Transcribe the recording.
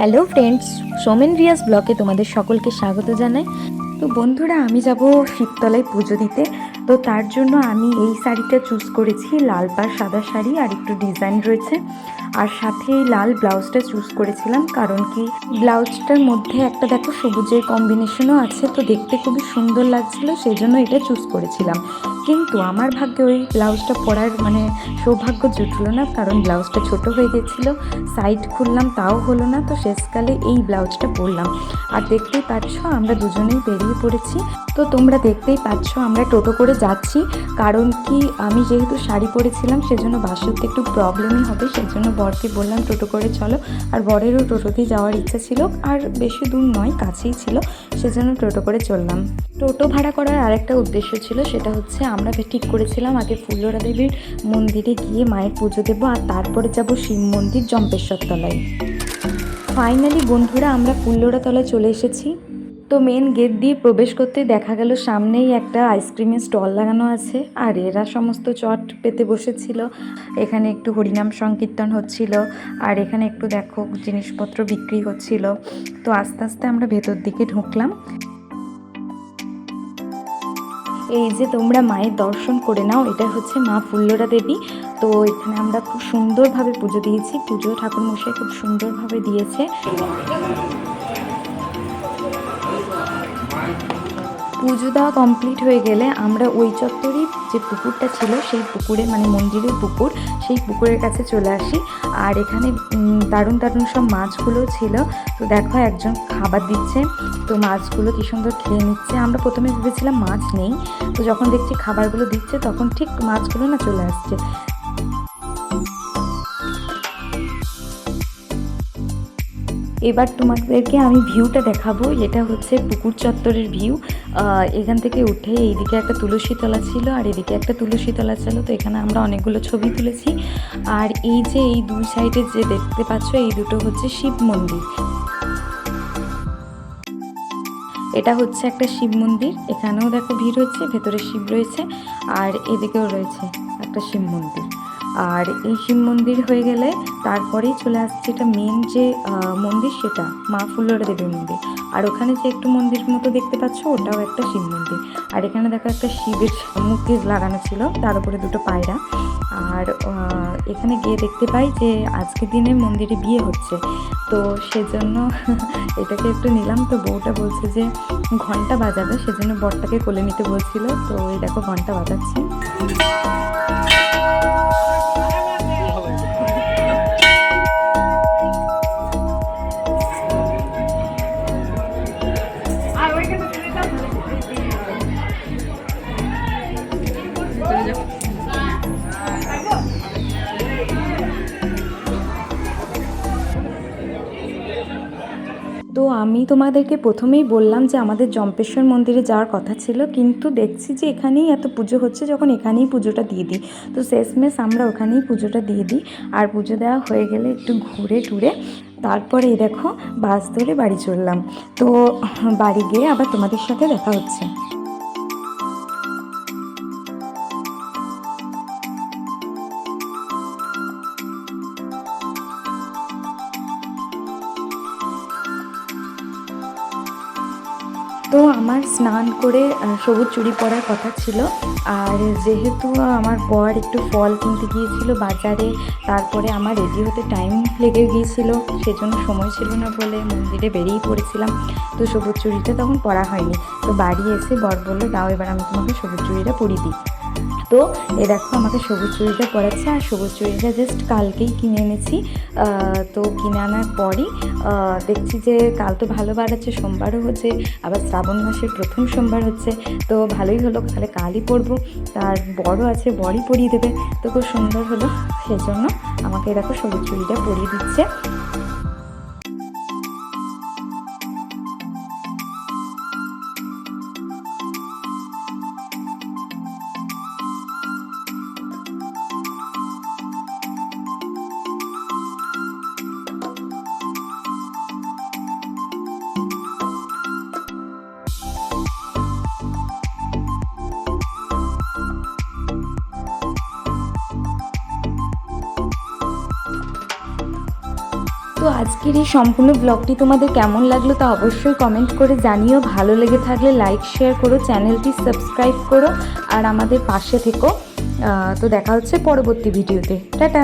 Hello friends, Somen Riaz ব্লগে তোমাদের সকলকে স্বাগত জানাই। তো বন্ধুরা, আমি যাব শিবতলায় পুজো দিতে। তো তার জন্য আমি এই শাড়িটা চুজ করেছি, লাল পাড় সাদা শাড়ি, আর একটু ডিজাইন রয়েছে। আর সাথে এই লাল ব্লাউজটা চুজ করেছিলাম, কারণ কি ব্লাউজটার মধ্যে একটা দেখো সবুজের কম্বিনেশনও আছে, তো দেখতে খুবই সুন্দর লাগছিল, সেই জন্য এটা চুজ করেছিলাম। কিন্তু আমার ভাগ্যে ওই ব্লাউজটা পরার সৌভাগ্য জুটলো না, কারণ ব্লাউজটা ছোট হয়ে গেছিলো। সাইড খুললাম তাও হলো না, তো শেষকালে এই ব্লাউজটা পরলাম। আর দেখতেই পাচ্ছ আমরা দুজনেই বেরিয়ে পড়েছি। তো তোমরা দেখতেই পাচ্ছ আমরা টোটো করে যাচ্ছি, কারণ কি আমি যেহেতু শাড়ি পরেছিলাম সেজন্য বাস উঠতে একটু প্রবলেমই হবে, সেজন্য বরকে বললাম টোটো করে চলো। আর বরেরও টোটোতেই যাওয়ার ইচ্ছা ছিল, আর বেশি দূর নয়, কাছেই ছিল, সেজন্য টোটো করে চললাম। টোটো ভাড়া করার আরেকটা উদ্দেশ্য ছিল, সেটা হচ্ছে আমরা ঠিক করেছিলাম আগে ফুল্লরা দেবীর মন্দিরে গিয়ে মায়ের পুজো দেবো, আর তারপরে যাব শিব মন্দির জম্পেশ্বর তলায়। ফাইনালি বন্ধুরা আমরা ফুল্লরা তলায় চলে এসেছি। তো মেন গেট দিয়ে প্রবেশ করতে দেখা গেল সামনেই একটা আইসক্রিমের স্টল লাগানো আছে, আর এরা সমস্ত চট পেতে বসেছিল। এখানে একটু হরিনাম সংকীর্তন হচ্ছিল, আর এখানে একটু দেখো জিনিসপত্র বিক্রি হচ্ছিল। তো আস্তে আস্তে আমরা ভেতর দিকে ঢুকলাম। এই যে তোমরা মায়ের দর্শন করে নাও, এটা হচ্ছে মা ফুল্লরা দেবী। তো এখানে আমরা খুব সুন্দরভাবে পুজো দিয়েছি, পুজো ঠাকুরমশাই খুব সুন্দরভাবে দিয়েছে। পুজো দেওয়া কমপ্লিট হয়ে গেলে আমরা ওই চত্বরই যে পুকুরটা ছিল সেই পুকুরে, মন্দিরের পুকুর, সেই পুকুরের কাছে চলে আসি। আর এখানে দারুণ দারুণ সব মাছগুলো ছিল। তো দেখো একজন খাবার দিচ্ছে, তো মাছগুলো কী সুন্দর খেয়ে নিচ্ছে। আমরা প্রথমে ভেবেছিলাম মাছ নেই, তো যখন দেখছি খাবারগুলো দিচ্ছে তখন ঠিক মাছগুলো না চলে আসছে। এবার তোমাদেরকে আমি ভিউটা দেখাবো, এটা হচ্ছে পুকুর চত্বরের ভিউ। এখান থেকে উঠে এইদিকে একটা তুলসী তলা ছিল, আর এদিকে একটা তুলসী তলা ছিল। তো এখানে আমরা অনেকগুলো ছবি তুলেছি। আর এই যে এই দুই সাইডে যে দেখতে পাচ্ছ, এই দুটো হচ্ছে শিব মন্দির। এটা হচ্ছে একটা শিব মন্দির, এখানেও দেখো ভিড় হচ্ছে, ভেতরে শিব রয়েছে, আর এদিকেও রয়েছে একটা শিব মন্দির। আর এই শিব মন্দির হয়ে গেলে তারপরেই চলে আসছে এটা মেন যে মন্দির, সেটা মা ফুল্লরা দেবীর মন্দির। আর ওখানে যে একটু মন্দির মতো দেখতে পাচ্ছ, ওটাও একটা শিব মন্দির। আর এখানে দেখো একটা শিবের মূর্তি লাগানো ছিল, তার উপরে দুটো পায়রা। আর এখানে গিয়ে দেখতে পাই যে আজকের দিনে মন্দিরে বিয়ে হচ্ছে, তো সেজন্য এটাকে একটু নিলাম। তো বউটা বলছে যে ঘন্টা বাজাবে, সেজন্য বরটাকে কোলে নিতে বলছিল। তো এই দেখো ঘন্টা বাজাচ্ছি। তো আমি তোমাদেরকে প্রথমেই বললাম যে আমাদের জম্পেশ্বর মন্দিরে যাওয়ার কথা ছিল, কিন্তু দেখছি যে এখানেই এত পুজো হচ্ছে, যখন এখানেই পুজোটা দিয়ে দিই। তো শেষমেশ আমরা ওখানেই পুজোটা দিয়ে দিই। আর পুজো দেওয়া হয়ে গেলে একটু ঘুরে টুরে তারপরে দেখো বাস ধরে বাড়ি চললাম। তো বাড়ি গিয়ে আবার তোমাদের সাথে দেখা হচ্ছে। তো আমার স্নান করে সবুজ চুড়ি পরার কথা ছিল। আর যেহেতু আমার বর একটু ফল কিনতে গিয়েছিল বাজারে, তারপরে আমার রেডি হতে টাইম লেগে গিয়েছিল, সেজন্য সময় ছিল না বলে মন্দিরে বেরিয়ে পড়েছিলাম। তো সবুজ চুড়িটা তখন পরা হয়নি। তো বাড়ি এসে বর বললো, দাও এবার আমি তোমাকে সবুজ চুড়িটা পরিয়ে দিই। তো দেখো আমাকে সবুজ চুড়িটা পরাচ্ছে। আর সবুজ চুড়িটা জাস্ট কালকেই কিনে এনেছি। তো কিনে আনার পরই দেখছি যে কাল তো ভালো বার আছে, সোমবারও হচ্ছে, আবার শ্রাবণ মাসের প্রথম সোমবার হচ্ছে। তো ভালোই হলো, তাহলে কালই পরবো। তার বড় আছে, বরই পরিয়ে দেবে। তো খুব সুন্দর হলো, সেজন্য আমাকে দেখো সবুজ চুড়িটা পরিয়ে দিচ্ছে। আজকের এই সম্পূর্ণ ব্লগটি তোমাদের কেমন লাগলো তা অবশ্যই কমেন্ট করে জানিও। ভালো লেগে থাকলে লাইক শেয়ার করো, চ্যানেলটি সাবস্ক্রাইব করো আর আমাদের পাশে থেকো। তো দেখা হচ্ছে পরবর্তী ভিডিওতে। টাটা।